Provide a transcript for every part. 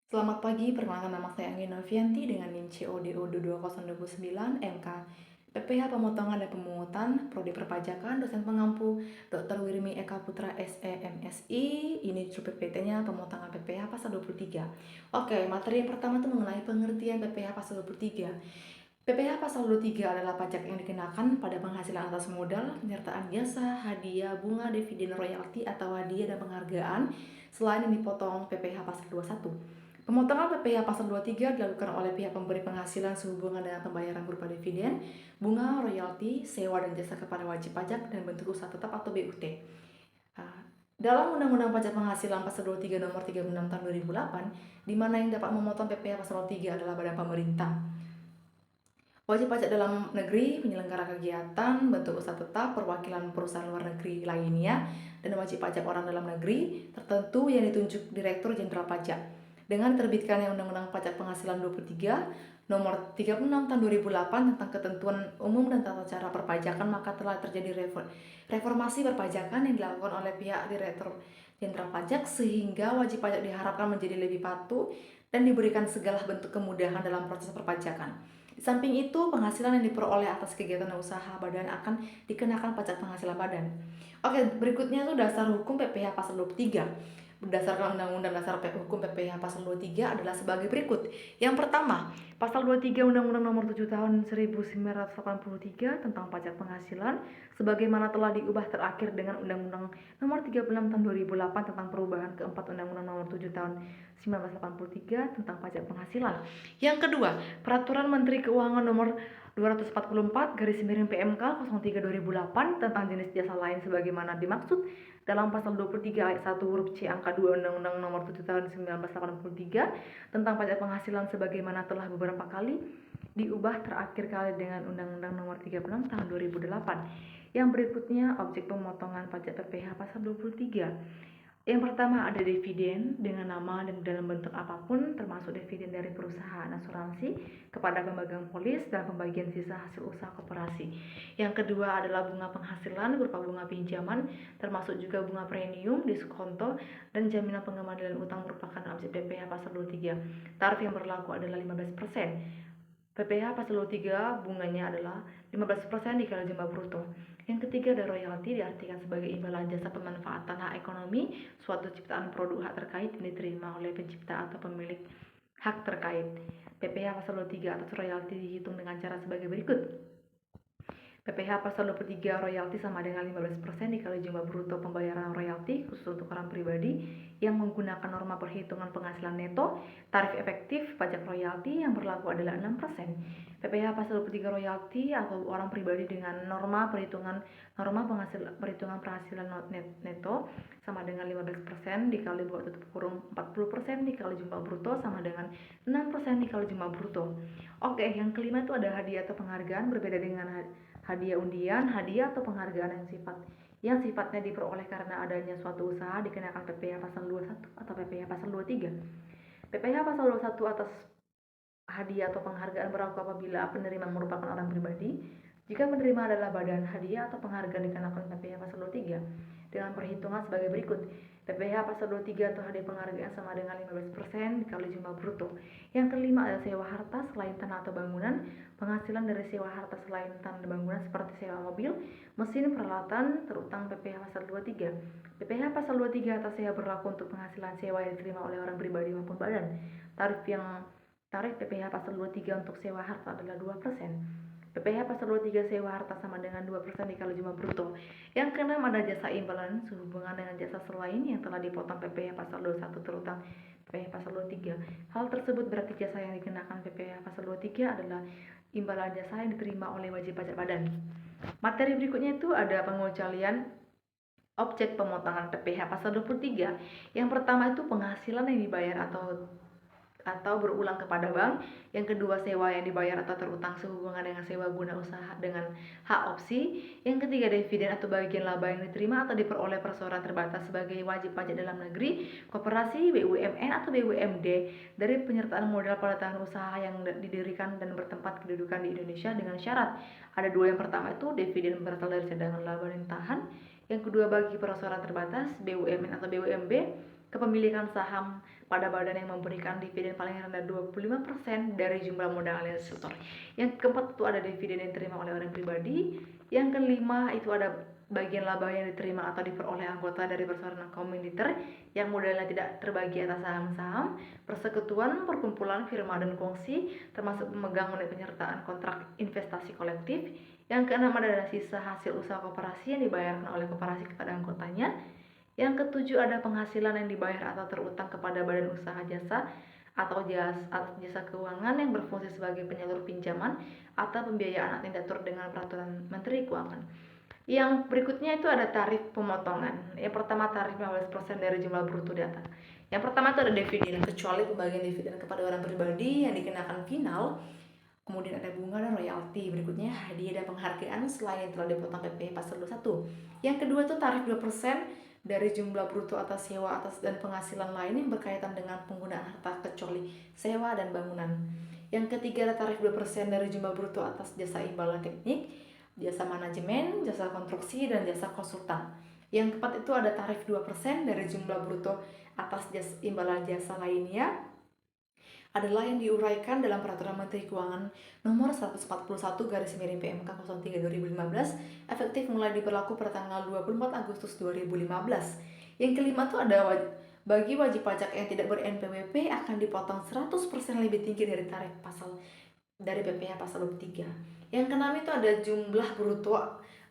Selamat pagi, perkenalkan nama saya Anggi Novianti dengan NIM CODO 2029 MK PPh Pemotongan dan Pemungutan Prodi Perpajakan Dosen Pengampu Dr. Wirmi Eka Putra SEMSI. Ini judul PPT-nya Pemotongan PPh Pasal 23. Oke, materi yang pertama itu mengenai pengertian PPh Pasal 23. PPh Pasal 23 adalah pajak yang dikenakan pada penghasilan atas modal, penyertaan jasa, hadiah, bunga, dividen, royalti, atau hadiah dan penghargaan selain yang dipotong PPh Pasal 21. Pemotongan PPh Pasal 23 dilakukan oleh pihak pemberi penghasilan sehubungan dengan pembayaran berupa dividen, bunga, royalti, sewa dan jasa kepada wajib pajak dan bentuk usaha tetap atau BUT. Dalam Undang-Undang Pajak Penghasilan Pasal 23 Nomor 36 Tahun 2008, di mana yang dapat memotong PPh Pasal 23 adalah badan pemerintah. Wajib pajak dalam negeri, penyelenggara kegiatan, bentuk usaha tetap, perwakilan perusahaan luar negeri lainnya, dan wajib pajak orang dalam negeri tertentu yang ditunjuk Direktur Jenderal Pajak. Dengan terbitkannya Undang-Undang Pajak Penghasilan 23 Nomor 36 Tahun 2008 tentang ketentuan umum dan tata cara perpajakan, maka telah terjadi reformasi perpajakan yang dilakukan oleh pihak Direktur Jenderal Pajak sehingga wajib pajak diharapkan menjadi lebih patuh dan diberikan segala bentuk kemudahan dalam proses perpajakan. Di samping itu, penghasilan yang diperoleh atas kegiatan usaha badan akan dikenakan pajak penghasilan badan. Oke, berikutnya itu dasar hukum PPh Pasal 23. Berdasarkan Undang-Undang Dasar Hukum PPh Pasal 23 adalah sebagai berikut. Yang pertama, Pasal 23 Undang-Undang Nomor 7 Tahun 1983 tentang pajak penghasilan sebagaimana telah diubah terakhir dengan Undang-Undang Nomor 36 Tahun 2008 tentang perubahan keempat Undang-Undang Nomor 7 Tahun 1983 tentang pajak penghasilan. Yang kedua, Peraturan Menteri Keuangan Nomor 244 garis miring PMK 03 2008 tentang jenis jasa lain sebagaimana dimaksud dalam pasal 23 ayat 1 huruf C angka 2 Undang-Undang Nomor 7 Tahun 1983 tentang pajak penghasilan sebagaimana telah beberapa kali diubah terakhir kali dengan Undang-Undang Nomor 36 Tahun 2008. Yang berikutnya objek pemotongan pajak PPh Pasal 23. Yang pertama ada dividen dengan nama dan dalam bentuk apapun termasuk dividen dari perusahaan asuransi kepada pemegang polis dan pembagian sisa hasil usaha koperasi. Yang kedua adalah bunga penghasilan berupa bunga pinjaman termasuk juga bunga premium, diskonto, dan jaminan pengembangan utang merupakan objek PPh Pasal 23. Tarif yang berlaku adalah 15%. PPh Pasal 23 bunganya adalah 15% dikali jumlah bruto. Yang ketiga ada royalti, diartikan sebagai imbalan jasa pemanfaatan hak ekonomi suatu ciptaan produk hak terkait yang diterima oleh pencipta atau pemilik hak terkait. PPh Pasal 23 atas royalti dihitung dengan cara sebagai berikut. PPh Pasal 23 royalti sama dengan 15% dikali jumlah bruto pembayaran royalti khusus untuk orang pribadi yang menggunakan norma perhitungan penghasilan neto. Tarif efektif pajak royalti yang berlaku adalah 6%. PPh Pasal 23 royalti atau orang pribadi dengan norma perhitungan penghasilan neto sama dengan 15% dikali buka tutup kurung 40% dikali jumlah bruto sama dengan 6% dikali jumlah bruto. Oke, yang kelima itu ada hadiah atau penghargaan. Berbeda dengan hadiah undian, hadiah atau penghargaan yang sifatnya diperoleh karena adanya suatu usaha dikenakan PPh Pasal 21 atau PPh Pasal 23. PPh Pasal 21 atas hadiah atau penghargaan berlaku apabila penerima merupakan orang pribadi. Jika penerima adalah badan, hadiah atau penghargaan dikenakan PPh Pasal 23 dengan perhitungan sebagai berikut. PPh Pasal 23 atau hadiah penghargaan sama dengan 15% dikali jumlah bruto. Yang kelima adalah sewa harta selain tanah atau bangunan. Penghasilan dari sewa harta selain tanah dan bangunan seperti sewa mobil, mesin, peralatan terutang PPh Pasal 23. PPh Pasal 23 atas sewa berlaku untuk penghasilan sewa yang diterima oleh orang pribadi maupun badan. Tarif PPh Pasal 23 untuk sewa harta adalah 2%. PPh Pasal 23 sewa harta sama dengan 2% dikali jumlah bruto. Yang keenam ada jasa imbalan sehubungan dengan jasa selain yang telah dipotong PPh Pasal 21 terutang PPh Pasal 23. Hal tersebut berarti jasa yang dikenakan PPh Pasal 23 adalah imbalan jasa yang diterima oleh wajib pajak badan. Materi berikutnya itu ada pengecualian objek pemotongan PPh Pasal 23. Yang pertama itu penghasilan yang dibayar atau berulang kepada bank. Yang kedua sewa yang dibayar atau terutang sehubungan dengan sewa guna usaha dengan hak opsi. Yang ketiga dividen atau bagian laba yang diterima atau diperoleh perseroan terbatas sebagai wajib pajak dalam negeri, koperasi, BUMN atau BUMD dari penyertaan modal pada tahun usaha yang didirikan dan bertempat kedudukan di Indonesia dengan syarat. Ada dua. Yang pertama itu dividen berasal dari cadangan laba dan tahan. Yang kedua bagi perseroan terbatas, BUMN atau BUMB, kepemilikan saham pada badan yang memberikan dividen paling rendah 25% dari jumlah modal alias setor. Yang keempat itu ada dividen yang diterima oleh orang pribadi. Yang kelima itu ada bagian laba yang diterima atau diperoleh anggota dari perseroan kaum militer yang modalnya tidak terbagi atas saham-saham, persekutuan, perkumpulan, firma, dan kongsi, termasuk pemegang unit penyertaan kontrak investasi kolektif. Yang keenam ada sisa hasil usaha koperasi yang dibayarkan oleh koperasi kepada anggotanya. Yang ketujuh ada penghasilan yang dibayar atau terutang kepada badan usaha jasa atau jasa keuangan yang berfungsi sebagai penyalur pinjaman atau pembiayaan yang diatur dengan peraturan Menteri Keuangan. Yang berikutnya itu ada tarif pemotongan. Yang pertama tarif 15% dari jumlah bruto di atas. Yang pertama itu ada dividen, kecuali pembagian dividen kepada orang pribadi yang dikenakan final. Kemudian ada bunga dan royalti. Berikutnya hadiah dan penghargaan selain yang telah dipotong PPh pasal 21. Yang kedua itu tarif 2% dari jumlah bruto atas sewa atas dan penghasilan lain yang berkaitan dengan penggunaan harta kecuali sewa dan bangunan. Yang ketiga ada tarif 2% dari jumlah bruto atas jasa imbalan teknik, jasa manajemen, jasa konstruksi, dan jasa konsultan. Yang keempat itu ada tarif 2% dari jumlah bruto atas imbalan jasa lainnya adalah yang diuraikan dalam Peraturan Menteri Keuangan Nomor 141/PMK 03 2015 efektif mulai diberlaku pada tanggal 24 Agustus 2015. Yang kelima itu ada bagi wajib pajak yang tidak ber-NPWP akan dipotong 100% lebih tinggi dari tarif dari PPh pasal 23. Yang keenam itu ada jumlah bruto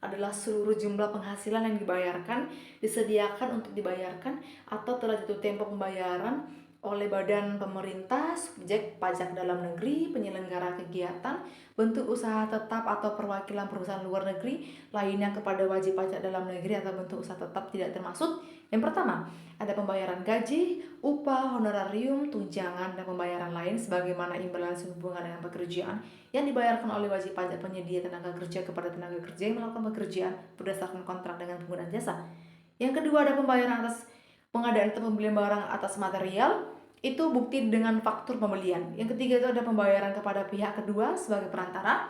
adalah seluruh jumlah penghasilan yang dibayarkan, disediakan untuk dibayarkan atau telah jatuh tempo pembayaran oleh badan pemerintah, subjek pajak dalam negeri, penyelenggara kegiatan, bentuk usaha tetap atau perwakilan perusahaan luar negeri lainnya kepada wajib pajak dalam negeri atau bentuk usaha tetap tidak termasuk. Yang pertama, ada pembayaran gaji, upah, honorarium, tunjangan, dan pembayaran lain sebagaimana imbalan sehubungan dengan pekerjaan yang dibayarkan oleh wajib pajak penyedia tenaga kerja kepada tenaga kerja yang melakukan pekerjaan berdasarkan kontrak dengan pengguna jasa. Yang kedua, ada pembayaran atas pengadaan atau pembelian barang atas material, itu bukti dengan faktur pembelian. Yang ketiga itu ada pembayaran kepada pihak kedua sebagai perantara.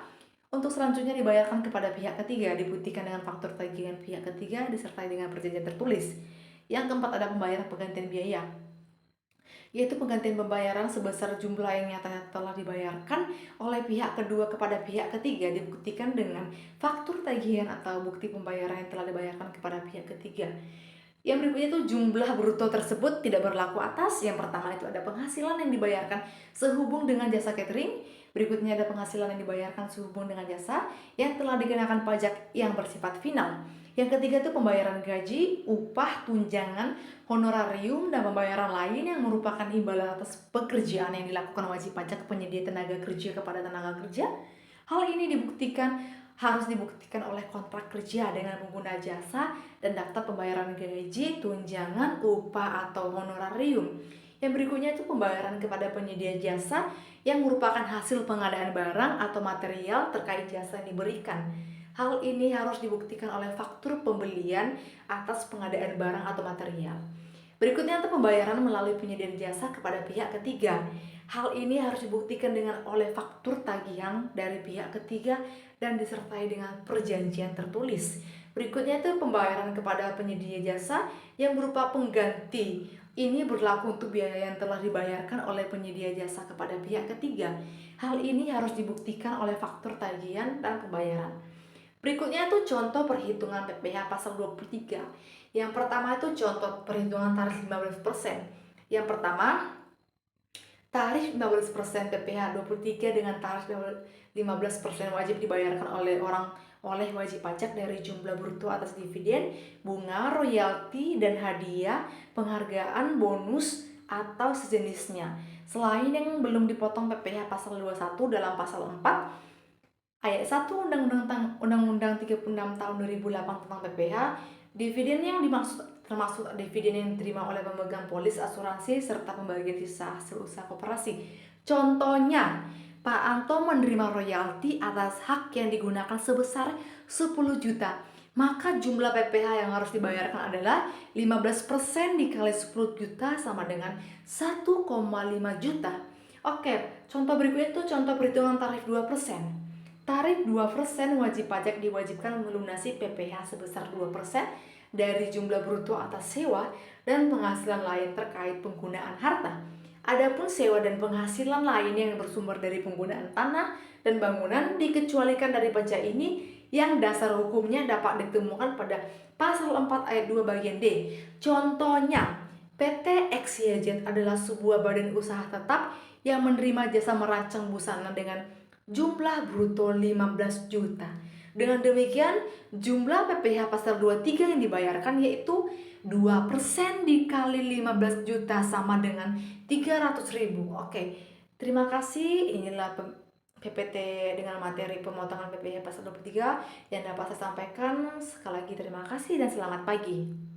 Untuk selanjutnya dibayarkan kepada pihak ketiga, dibuktikan dengan faktur tagihan pihak ketiga disertai dengan perjanjian tertulis. Yang keempat ada pembayaran penggantian biaya, yaitu penggantian pembayaran sebesar jumlah yang nyatanya telah dibayarkan oleh pihak kedua kepada pihak ketiga, dibuktikan dengan faktur tagihan atau bukti pembayaran yang telah dibayarkan kepada pihak ketiga. Yang berikutnya itu jumlah bruto tersebut tidak berlaku atas. Yang pertama itu ada penghasilan yang dibayarkan sehubung dengan jasa catering. Berikutnya ada penghasilan yang dibayarkan sehubung dengan jasa yang telah dikenakan pajak yang bersifat final. Yang ketiga itu pembayaran gaji, upah, tunjangan, honorarium, dan pembayaran lain yang merupakan imbalan atas pekerjaan yang dilakukan wajib pajak penyedia tenaga kerja kepada tenaga kerja. Hal ini harus dibuktikan oleh kontrak kerja dengan pengguna jasa dan daftar pembayaran gaji, tunjangan, upah, atau honorarium. Yang berikutnya itu pembayaran kepada penyedia jasa yang merupakan hasil pengadaan barang atau material terkait jasa yang diberikan. Hal ini harus dibuktikan oleh faktur pembelian atas pengadaan barang atau material. Berikutnya itu pembayaran melalui penyedia jasa kepada pihak ketiga. Hal ini harus dibuktikan oleh faktur tagihan dari pihak ketiga dan disertai dengan perjanjian tertulis. Berikutnya itu pembayaran kepada penyedia jasa yang berupa pengganti. Ini berlaku untuk biaya yang telah dibayarkan oleh penyedia jasa kepada pihak ketiga. Hal ini harus dibuktikan oleh faktur tagihan dan pembayaran. Berikutnya itu contoh perhitungan PPh pasal 23. Yang pertama itu contoh perhitungan tarif 15%. Yang pertama, tarif 15% PPh 23 dengan tarif 15% wajib dibayarkan oleh wajib pajak dari jumlah bruto atas dividen, bunga, royalti, dan hadiah, penghargaan, bonus, atau sejenisnya. Selain yang belum dipotong PPh pasal 21 dalam pasal 4 Ayat 1 Undang-Undang 36 tahun 2008 tentang PPh, dividen yang dimaksud termasuk dividen yang diterima oleh pemegang polis asuransi serta pembagian sisa hasil usaha koperasi. Contohnya, Pak Anto menerima royalti atas hak yang digunakan sebesar 10 juta. Maka jumlah PPh yang harus dibayarkan adalah 15% dikali 10 juta sama dengan 1,5 juta. Oke, contoh berikutnya itu contoh perhitungan tarif 2%. Tarif 2% wajib pajak diwajibkan melunasi PPh sebesar 2% dari jumlah bruto atas sewa dan penghasilan lain terkait penggunaan harta. Adapun sewa dan penghasilan lain yang bersumber dari penggunaan tanah dan bangunan dikecualikan dari pajak ini yang dasar hukumnya dapat ditemukan pada pasal 4 ayat 2 bagian D. Contohnya, PT XYZ adalah sebuah badan usaha tetap yang menerima jasa merancang busana dengan jumlah bruto 15 juta. Dengan demikian, jumlah PPh pasal 23 yang dibayarkan yaitu 2% dikali 15 juta sama dengan 300.000. Oke, terima kasih. Inilah PPT dengan materi pemotongan PPh pasal 23 yang dapat saya sampaikan. Sekali lagi terima kasih dan selamat pagi.